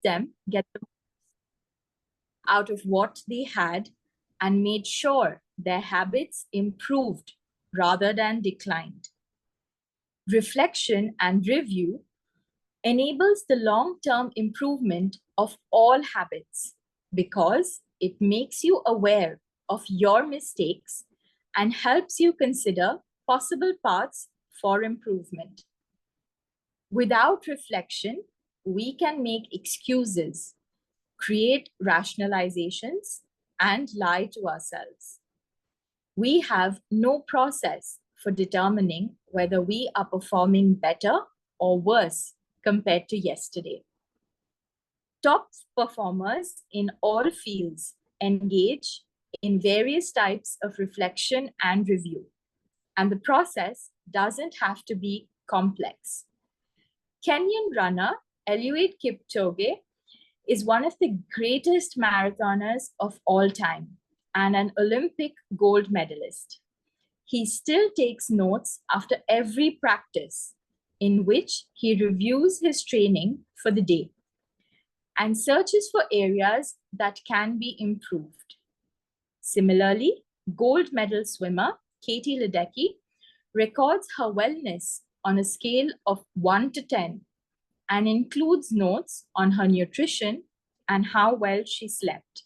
them get the out of what they had and made sure their habits improved rather than declined. Reflection and review enables the long-term improvement of all habits because it makes you aware of your mistakes and helps you consider possible paths for improvement. Without reflection, we can make excuses, create rationalizations, and lie to ourselves. We have no process for determining whether we are performing better or worse compared to yesterday. Top performers in all fields engage in various types of reflection and review, and the process doesn't have to be complex. Kenyan runner Eliud Kipchoge is one of the greatest marathoners of all time and an Olympic gold medalist. He still takes notes after every practice, in which he reviews his training for the day and searches for areas that can be improved. Similarly, gold medal swimmer Katie Ledecky records her wellness on a scale of 1 to 10 and includes notes on her nutrition and how well she slept.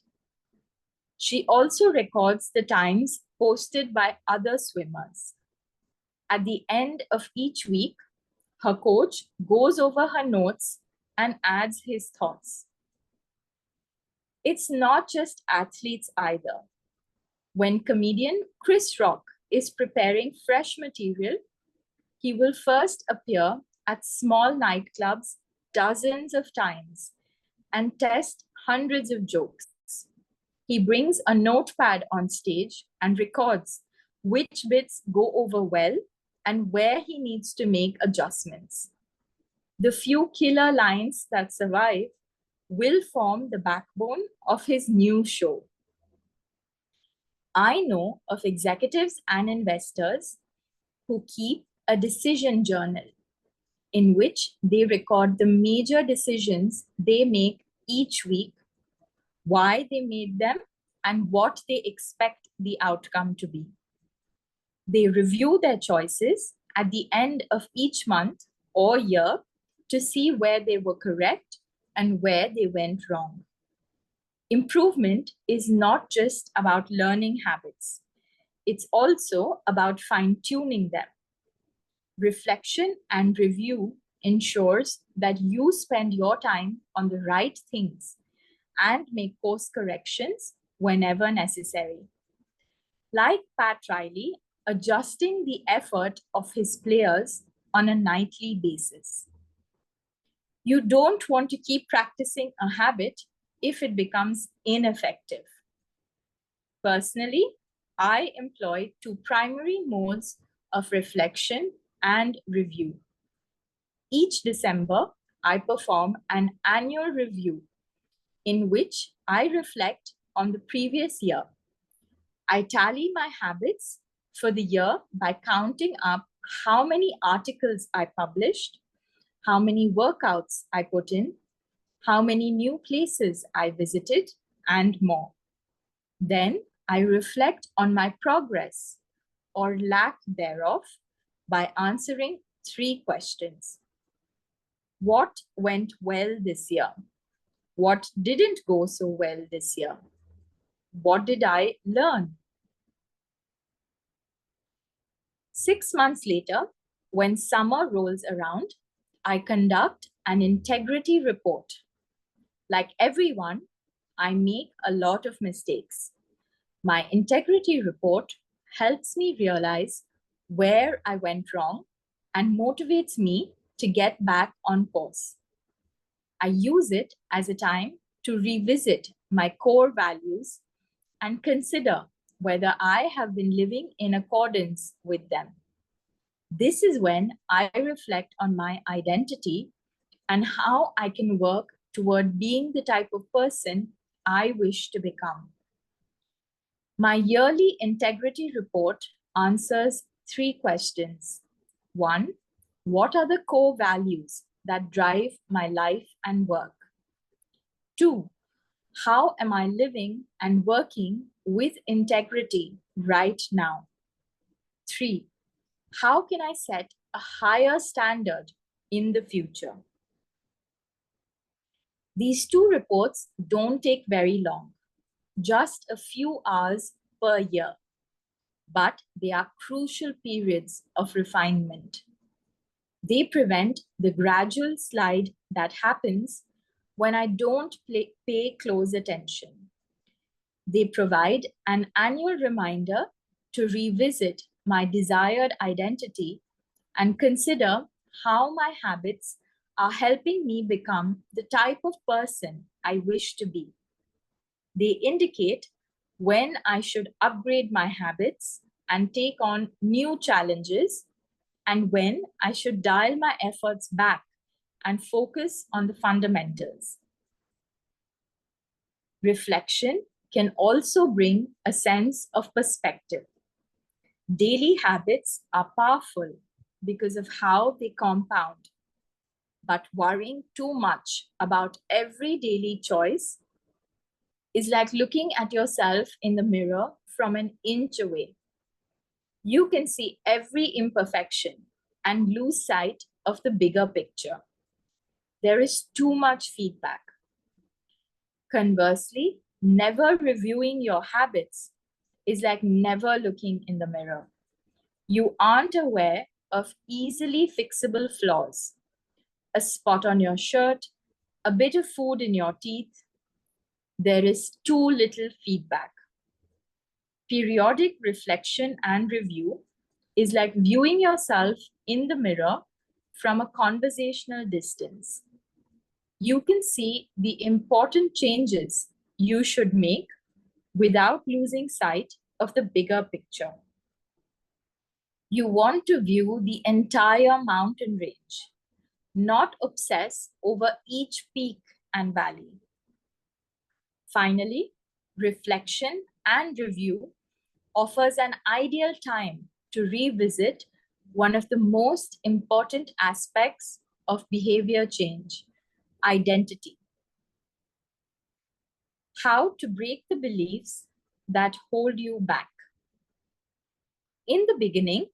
She also records the times posted by other swimmers. At the end of each week, her coach goes over her notes and adds his thoughts. It's not just athletes either. When comedian Chris Rock is preparing fresh material, he will first appear at small nightclubs dozens of times and test hundreds of jokes. He brings a notepad on stage and records which bits go over well and where he needs to make adjustments. The few killer lines that survive will form the backbone of his new show. I know of executives and investors who keep a decision journal in which they record the major decisions they make each week, why they made them, and what they expect the outcome to be. They review their choices at the end of each month or year to see where they were correct and where they went wrong. Improvement is not just about learning habits. It's also about fine-tuning them. Reflection and review ensures that you spend your time on the right things and make course corrections whenever necessary. Like Pat Riley, adjusting the effort of his players on a nightly basis. You don't want to keep practicing a habit if it becomes ineffective. Personally, I employ two primary modes of reflection and review. Each December, I perform an annual review in which I reflect on the previous year. I tally my habits for the year by counting up how many articles I published, how many workouts I put in, how many new places I visited, and more. Then I reflect on my progress or lack thereof by answering 3 questions. What went well this year? What didn't go so well this year? What did I learn? 6 months later, when summer rolls around, I conduct an integrity report. Like everyone, I make a lot of mistakes. My integrity report helps me realize where I went wrong and motivates me to get back on course. I use it as a time to revisit my core values and consider whether I have been living in accordance with them. This is when I reflect on my identity and how I can work toward being the type of person I wish to become. My yearly integrity report answers 3 questions. 1, what are the core values that drive my life and work? 2. How am I living and working with integrity right now? 3. How can I set a higher standard in the future? These 2 reports don't take very long, just a few hours per year, but they are crucial periods of refinement. They prevent the gradual slide that happens when I don't pay close attention. They provide an annual reminder to revisit my desired identity and consider how my habits are helping me become the type of person I wish to be. They indicate when I should upgrade my habits and take on new challenges, and when I should dial my efforts back and focus on the fundamentals. Reflection can also bring a sense of perspective. Daily habits are powerful because of how they compound, but worrying too much about every daily choice is like looking at yourself in the mirror from an inch away. You can see every imperfection and lose sight of the bigger picture. There is too much feedback. Conversely, never reviewing your habits is like never looking in the mirror. You aren't aware of easily fixable flaws. A spot on your shirt, a bit of food in your teeth. There is too little feedback. Periodic reflection and review is like viewing yourself in the mirror from a conversational distance. You can see the important changes you should make without losing sight of the bigger picture. You want to view the entire mountain range, not obsess over each peak and valley. Finally, reflection and review offers an ideal time to revisit one of the most important aspects of behavior change: identity. How to break the beliefs that hold you back. In the beginning,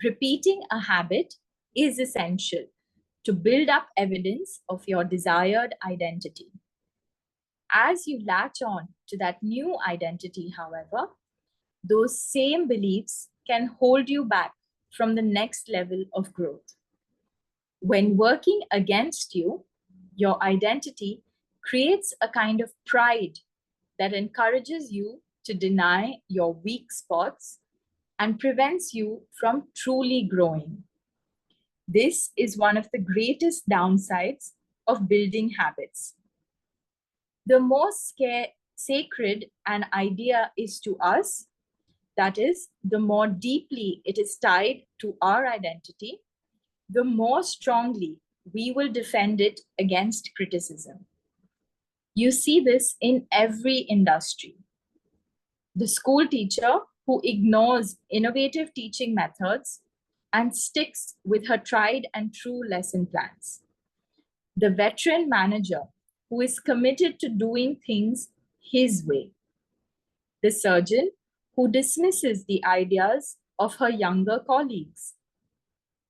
repeating a habit is essential to build up evidence of your desired identity. As you latch on to that new identity, however, those same beliefs can hold you back from the next level of growth. When working against you, your identity creates a kind of pride that encourages you to deny your weak spots and prevents you from truly growing. This is one of the greatest downsides of building habits. The more sacred an idea is to us, that is, the more deeply it is tied to our identity, the more strongly we will defend it against criticism. You see this in every industry. The school teacher who ignores innovative teaching methods and sticks with her tried and true lesson plans. The veteran manager who is committed to doing things his way. The surgeon who dismisses the ideas of her younger colleagues.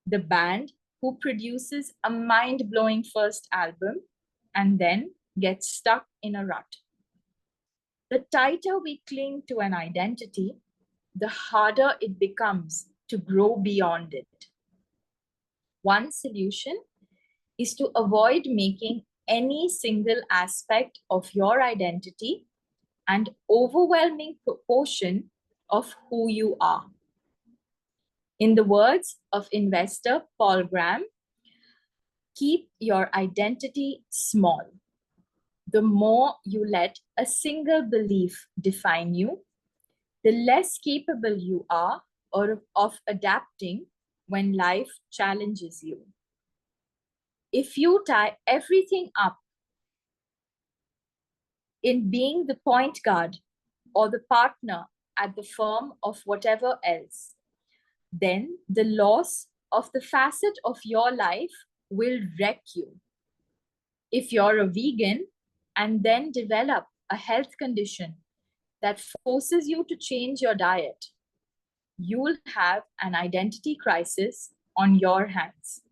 The band who produces a mind-blowing first album and then gets stuck in a rut. The tighter we cling to an identity, the harder it becomes to grow beyond it. One solution is to avoid making any single aspect of your identity an overwhelming proportion of who you are. In the words of investor Paul Graham, keep your identity small. The more you let a single belief define you, the less capable you are of adapting when life challenges you. If you tie everything up in being the point guard or the partner at the firm of whatever else, then the loss of the facet of your life will wreck you. If you're a vegan and then develop a health condition that forces you to change your diet, you will have an identity crisis on your hands.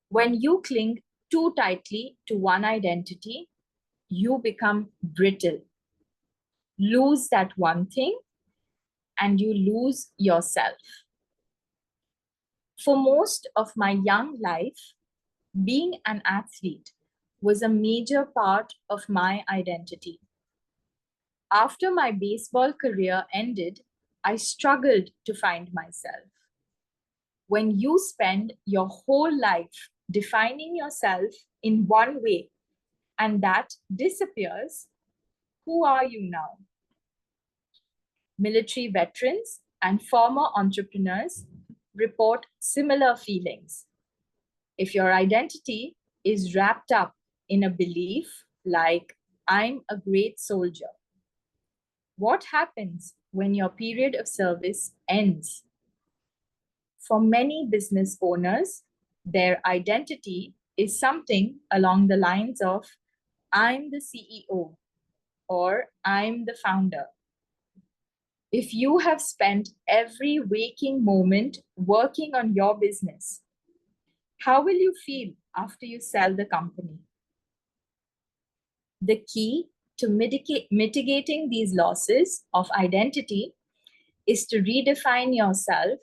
When you cling too tightly to one identity, you become brittle. Lose that one thing, and you lose yourself. For most of my young life, being an athlete was a major part of my identity. After my baseball career ended, I struggled to find myself. When you spend your whole life defining yourself in one way and that disappears, who are you now? Military veterans and former entrepreneurs report similar feelings. If your identity is wrapped up in a belief like, I'm a great soldier, what happens when your period of service ends? For many business owners, their identity is something along the lines of, I'm the CEO or I'm the founder. If you have spent every waking moment working on your business, how will you feel after you sell the company? The key to mitigating these losses of identity is to redefine yourself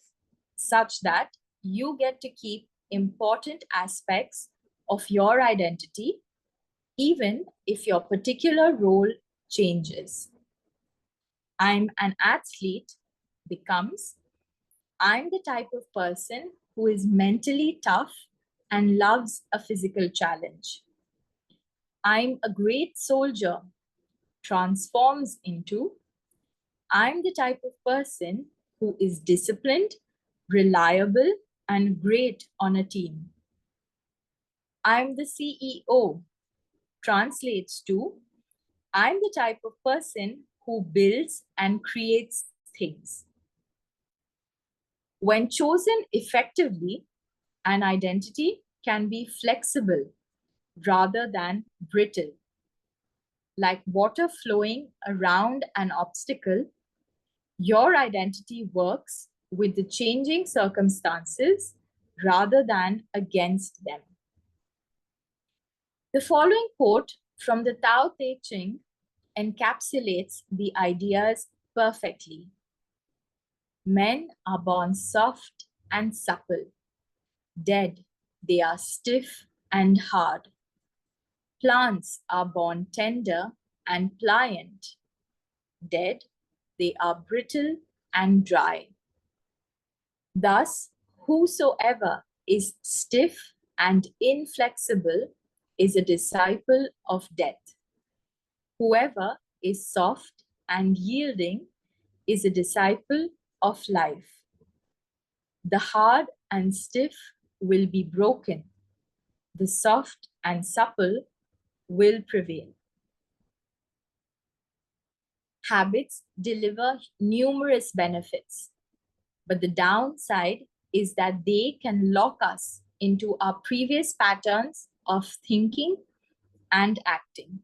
such that you get to keep important aspects of your identity, even if your particular role changes. I'm an athlete becomes, I'm the type of person who is mentally tough and loves a physical challenge. I'm a great soldier transforms into, I'm the type of person who is disciplined, reliable, and great on a team. I'm the CEO translates to, I'm the type of person who builds and creates things. When chosen effectively, an identity can be flexible rather than brittle. Like water flowing around an obstacle, your identity works with the changing circumstances rather than against them. The following quote from the Tao Te Ching encapsulates the ideas perfectly. Men are born soft and supple. Dead, they are stiff and hard. Plants are born tender and pliant. Dead, they are brittle and dry. Thus, whosoever is stiff and inflexible is a disciple of death. Whoever is soft and yielding is a disciple of life. The hard and stiff will be broken. The soft and supple will prevail. Habits deliver numerous benefits, but the downside is that they can lock us into our previous patterns of thinking and acting.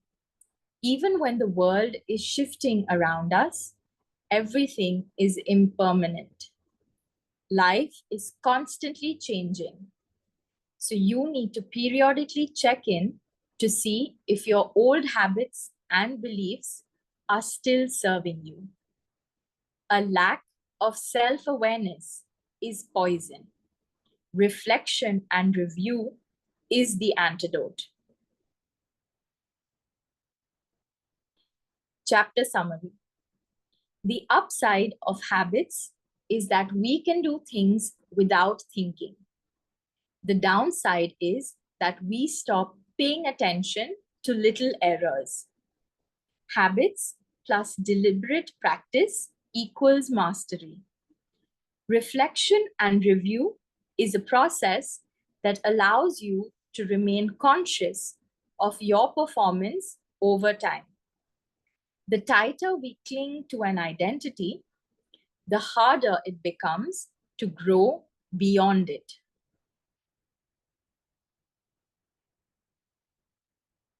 Even when the world is shifting around us, everything is impermanent. Life is constantly changing. So you need to periodically check in to see if your old habits and beliefs are still serving you. A lack of self-awareness is poison. Reflection and review is the antidote. Chapter summary. The upside of habits is that we can do things without thinking. The downside is that we stop paying attention to little errors. Habits plus deliberate practice equals mastery. Reflection and review is a process that allows you to remain conscious of your performance over time. The tighter we cling to an identity, the harder it becomes to grow beyond it.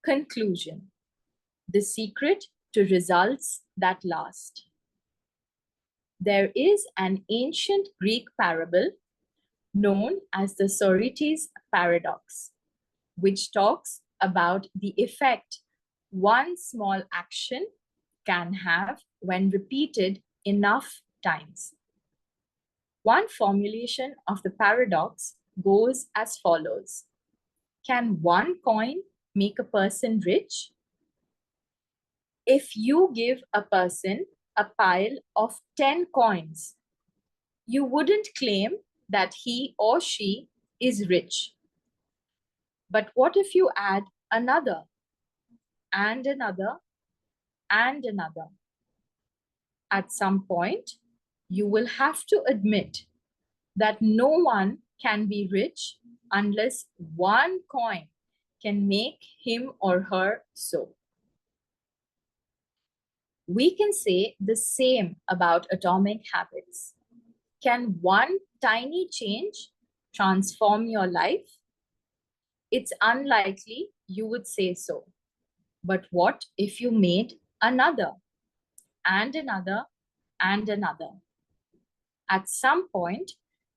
Conclusion. The secret to results that last. There is an ancient Greek parable known as the Socrates paradox, which talks about the effect one small action can have when repeated enough times. One formulation of the paradox goes as follows. Can one coin make a person rich? If you give a person a pile of 10 coins, you wouldn't claim that he or she is rich. But what if you add another and another and another? At some point, you will have to admit that no one can be rich unless one coin can make him or her so. We can say the same about atomic habits. Can one tiny change transform your life? It's unlikely you would say so. But what if you made another and another and another? At some point,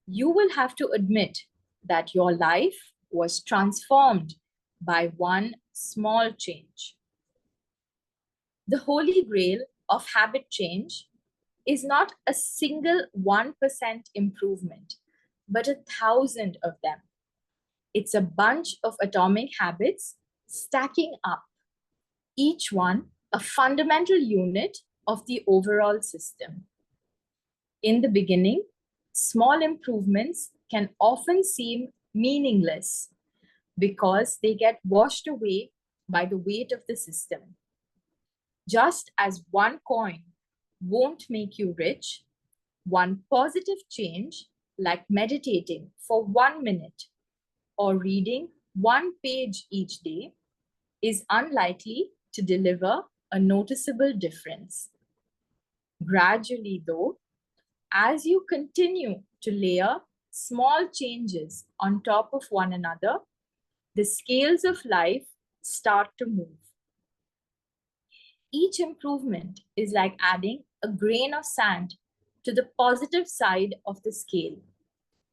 you will have to admit that your life was transformed by one small change. The holy grail of habit change is not a single 1% improvement, but 1,000 of them. It's a bunch of atomic habits stacking up, each one a fundamental unit of the overall system. In the beginning, small improvements can often seem meaningless because they get washed away by the weight of the system. Just as one coin won't make you rich, one positive change, like meditating for 1 minute or reading one page each day, is unlikely to deliver a noticeable difference. Gradually, though, as you continue to layer small changes on top of one another, the scales of life start to move. Each improvement is like adding a grain of sand to the positive side of the scale,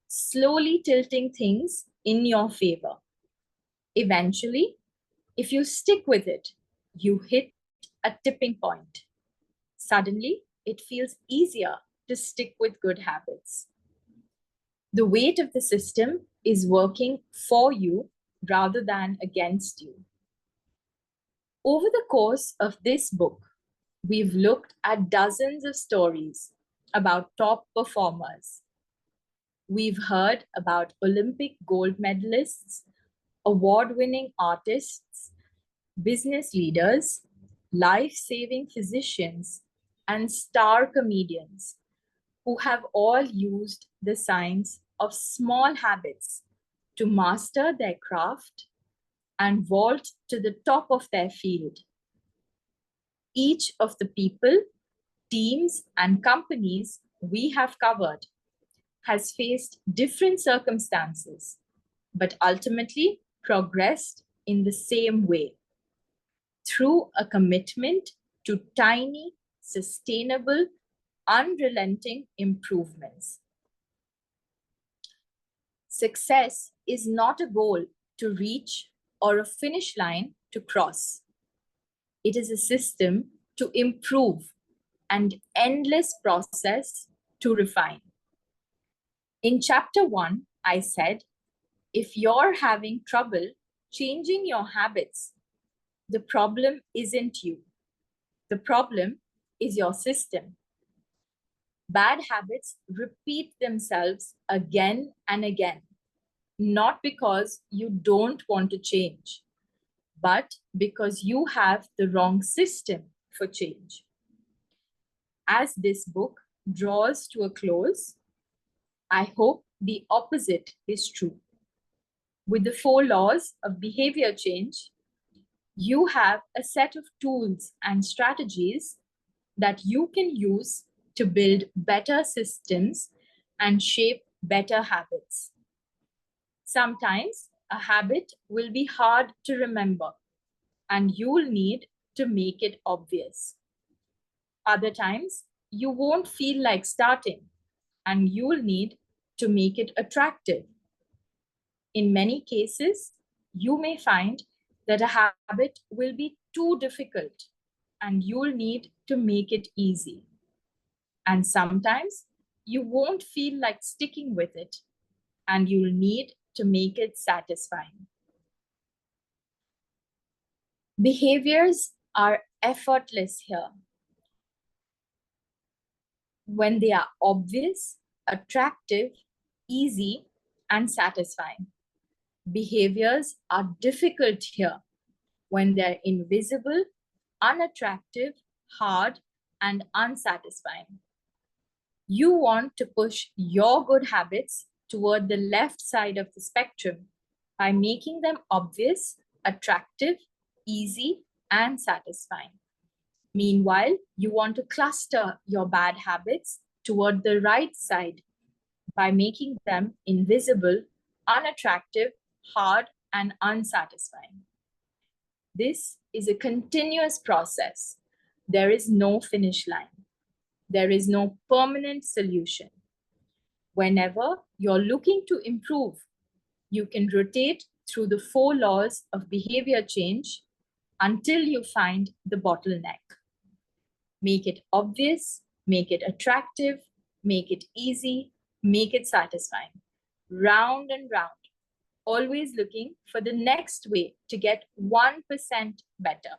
slowly tilting things in your favor. Eventually, if you stick with it, you hit a tipping point. Suddenly, it feels easier to stick with good habits. The weight of the system is working for you rather than against you. Over the course of this book, we've looked at dozens of stories about top performers. We've heard about Olympic gold medalists, award-winning artists, business leaders, life-saving physicians, and star comedians who have all used the science of small habits to master their craft and vault to the top of their field. Each of the people, teams, and companies we have covered has faced different circumstances, but ultimately progressed in the same way, through a commitment to tiny, sustainable, unrelenting improvements. Success is not a goal to reach or a finish line to cross. It is a system to improve and endless process to refine. In chapter 1, I said, if you're having trouble changing your habits, the problem isn't you. The problem is your system. Bad habits repeat themselves again and again, not because you don't want to change, but because you have the wrong system for change. As this book draws to a close, I hope the opposite is true. With the 4 laws of behavior change, you have a set of tools and strategies that you can use to build better systems and shape better habits. Sometimes a habit will be hard to remember, and you'll need to make it obvious. Other times, you won't feel like starting, and you'll need to make it attractive. In many cases, you may find that a habit will be too difficult, and you'll need to make it easy. And sometimes you won't feel like sticking with it, and you'll need to make it satisfying. Behaviors are effortless here. When they are obvious, attractive, easy, and satisfying. Behaviors are difficult here when they're invisible, unattractive, hard, and unsatisfying. You want to push your good habits toward the left side of the spectrum by making them obvious, attractive, easy, and satisfying. Meanwhile, you want to cluster your bad habits toward the right side by making them invisible, unattractive, hard, and unsatisfying. This is a continuous process. There is no finish line. There is no permanent solution. Whenever you're looking to improve, you can rotate through the 4 laws of behavior change until you find the bottleneck. Make it obvious, make it attractive, make it easy, make it satisfying. Round and round, always looking for the next way to get 1% better.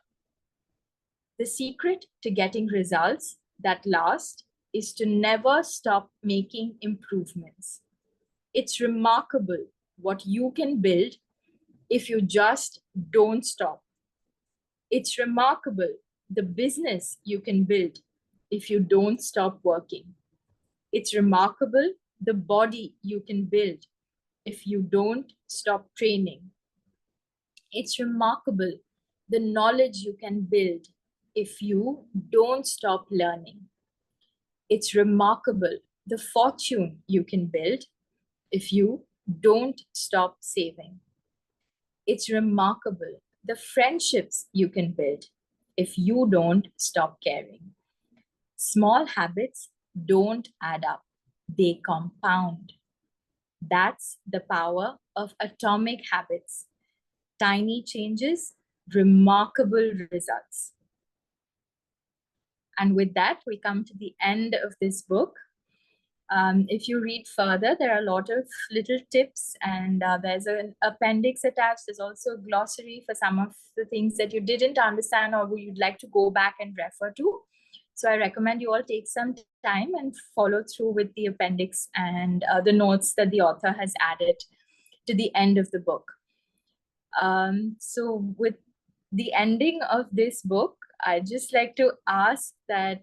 The secret to getting results that last is to never stop making improvements. It's remarkable what you can build if you just don't stop. It's remarkable the business you can build if you don't stop working. It's remarkable the body you can build if you don't stop training. It's remarkable the knowledge you can build if you don't stop learning. It's remarkable the fortune you can build if you don't stop saving. It's remarkable the friendships you can build if you don't stop caring. Small habits don't add up, they compound. That's the power of atomic habits. Tiny changes, remarkable results. And with that, we come to the end of this book. If you read further, there are a lot of little tips, and there's an appendix attached. There's also a glossary for some of the things that you didn't understand or you'd like to go back and refer to. So I recommend you all take some time and follow through with the appendix and the notes that the author has added to the end of the book. So with the ending of this book, I'd just like to ask that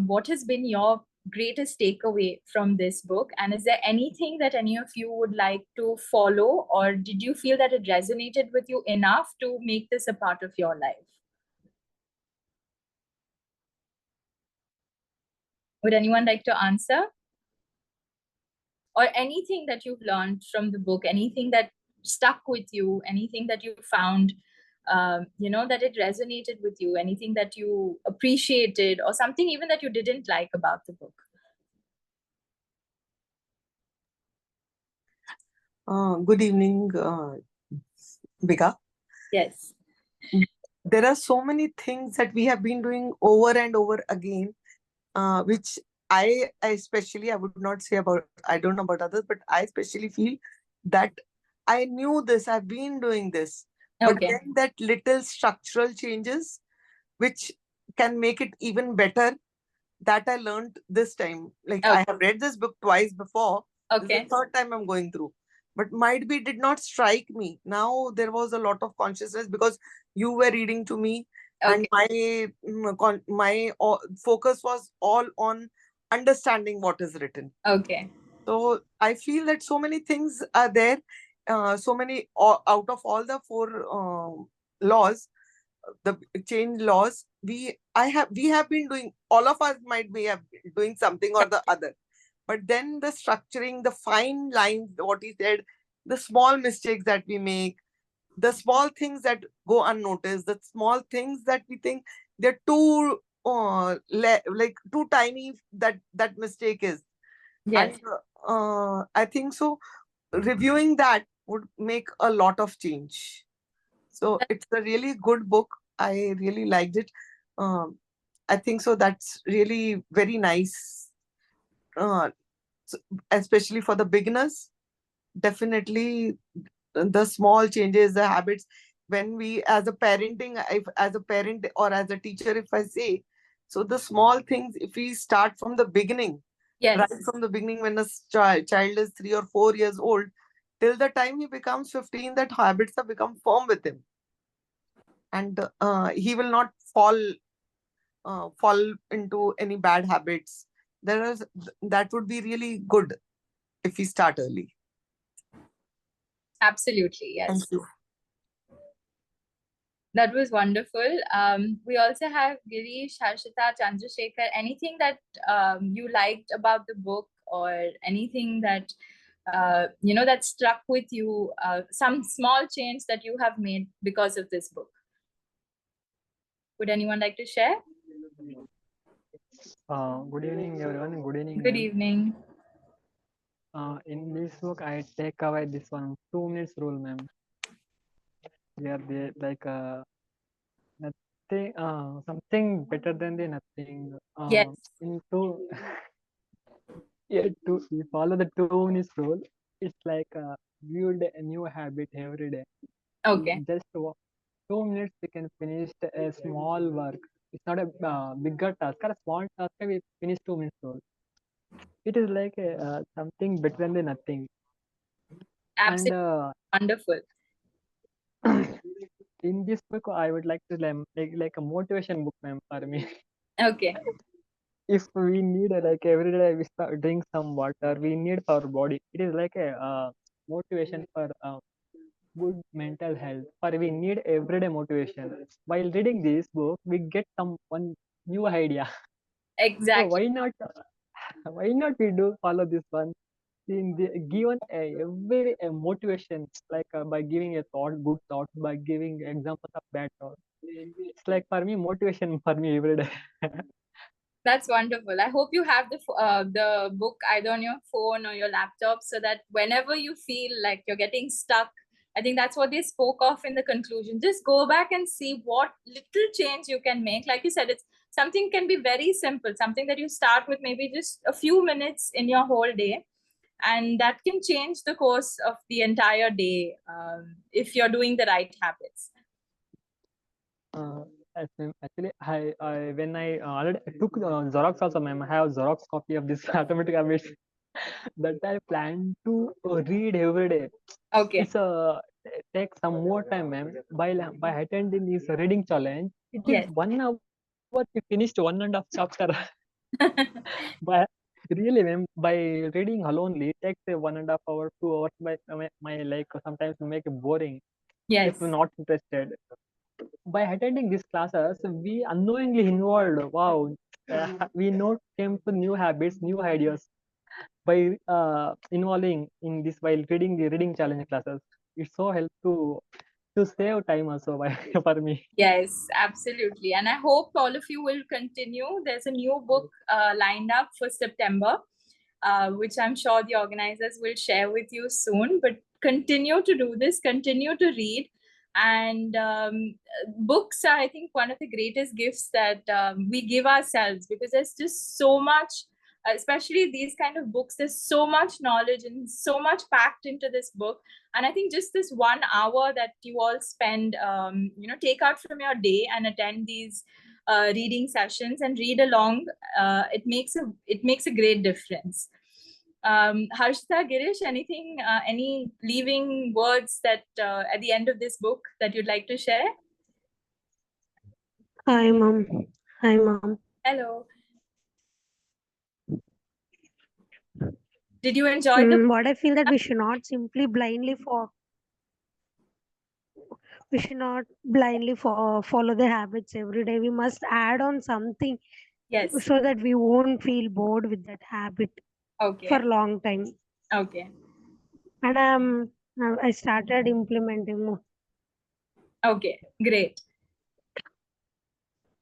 what has been your greatest takeaway from this book? And is there anything that any of you would like to follow, or did you feel that it resonated with you enough to make this a part of your life? Would anyone like to answer? Or anything that you've learned from the book, anything that stuck with you, anything that you found, that it resonated with you, anything that you appreciated, or something even that you didn't like about the book? Good evening, Bika. Yes. There are so many things that we have been doing over and over again, which I especially, I would not say about, I don't know about others, but I especially feel that I knew this, I've been doing this. But Okay. then that little structural changes, which can make it even better, that I learned this time. Like Okay. I have read this book twice before. Okay. This is the third time I'm going through. But might be did not strike me. Now there was a lot of consciousness because you were reading to me, and my focus was all on understanding what is written. Okay. So I feel that so many things are there, so many out of all the 4 laws, the change laws, we have been doing, all of us might be doing something or the other, but then the structuring, the fine lines, what he said, the small mistakes that we make, the small things that go unnoticed, the small things that we think they're too like too tiny, that mistake is. And Yes. I think so reviewing that would make a lot of change. So it's a really good book. I really liked it. um, I think so that's really very nice, uh, s- especially for the beginners. Definitely the small changes, the habits, when we as a parenting, if as a parent or as a teacher, if I say, so the small things, if we start from the beginning, right Yes. from the beginning, when a child is 3 or 4 years old, till the time he becomes 15, that habits have become firm with him, and he will not fall into any bad habits. There is that would be really good if we start early. Absolutely. Yes. Thank you. That was wonderful. We also have Girish, Harshita, Chandrasekhar. Anything that you liked about the book, or anything that that struck with you? Some small change that you have made because of this book. Would anyone like to share? Good evening, everyone. Good evening, Good ma'am. evening. In this book, I take away this one 2 minutes rule, ma'am. Where they like nothing, something better than the nothing. Yes. Into yeah, to we follow the 2 minutes rule. It's like build a new habit every day. Okay. Just 2 minutes, we can finish a small work. It's not a bigger task or a small task. We finish 2 minutes rule. It is like something better than the nothing. And Absolutely wonderful. in this book, I would like to like a motivation book, ma'am, for me. Okay. If we need like every day we start drink some water, we need for our body. It is like a motivation for good mental health. For we need everyday motivation. While reading this book, we get some one new idea. So Exactly. why not? Why not we do follow this one? In the given every motivation, like by giving a thought, good thought, by giving examples of bad thought. It's like for me motivation for me every day. That's wonderful. I hope you have the book either on your phone or your laptop, so that whenever you feel like you're getting stuck, I think that's what they spoke of in the conclusion. Just go back and see what little change you can make. Like you said, it's something can be very simple, something that you start with maybe just a few minutes in your whole day, and that can change the course of the entire day if you're doing the right habits. uh, Actually, I when I already took Xerox also, ma'am. I have Xerox copy of this automatic habits that I plan to read every day. Okay. It's take some more time, ma'am. By attending this reading challenge, it is Yes. 1 hour. We finished 1.5 chapter. By really, ma'am, by reading alone, it takes a 1.5 hour, 2 hours. By my like sometimes make it boring if Yes. we're not interested. By attending these classes, we unknowingly involved. Wow, we know came to new habits, new ideas by involving in this while reading the reading challenge classes. It's so helpful to save time also by, for me. Yes, absolutely. And I hope all of you will continue. There's a new book lined up for September, which I'm sure the organizers will share with you soon. But continue to do this, continue to read. And books are, I think, one of the greatest gifts that we give ourselves, because there's just so much, especially these kind of books, there's so much knowledge and so much packed into this book. And I think just this 1 hour that you all spend, take out from your day and attend these reading sessions and read along, it makes a great difference. Harshita, Girish, anything, any leaving words that at the end of this book that you'd like to share? Hi, mom. Hi, mom. Hello. Did you enjoy the? What I feel that we should not simply blindly follow the habits every day. We must add on something Yes. so that we won't feel bored with that habit for Okay. a long time. Okay. And I started implementing. Okay, great.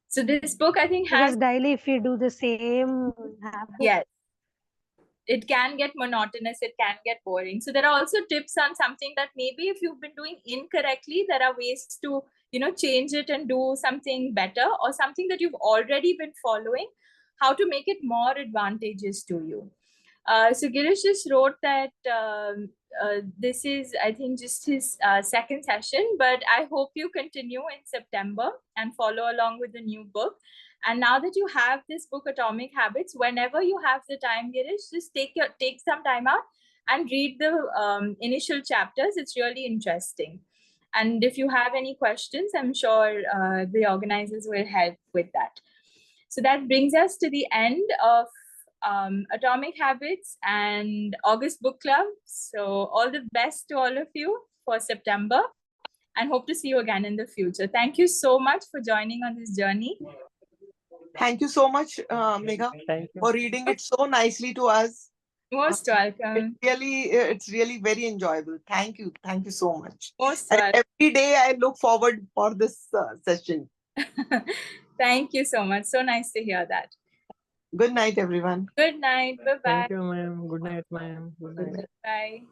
So this book, I think, Because has, daily, if you do the same habit, yes, it can get monotonous, it can get boring. So there are also tips on something that maybe if you've been doing incorrectly, there are ways to, change it and do something better, or something that you've already been following, how to make it more advantageous to you. So Girish just wrote that this is, I think, just his second session, but I hope you continue in September and follow along with the new book. And now that you have this book, Atomic Habits, whenever you have the time, Girish, just take some time out and read the initial chapters. It's really interesting. And if you have any questions, I'm sure the organizers will help with that. So that brings us to the end of Atomic Habits and August Book Club. So all the best to all of you for September, and hope to see you again in the future. Thank you so much for joining on this journey. Thank you so much, Megha, Thank you. for reading it so nicely to us. Most welcome. It's really very enjoyable. Thank you so much. Most And welcome. every day I look forward for this session. Thank you so much. So nice to hear that. Good night, everyone. Good night. Bye-bye. Thank you, ma'am. Good night, ma'am. Good night. Bye.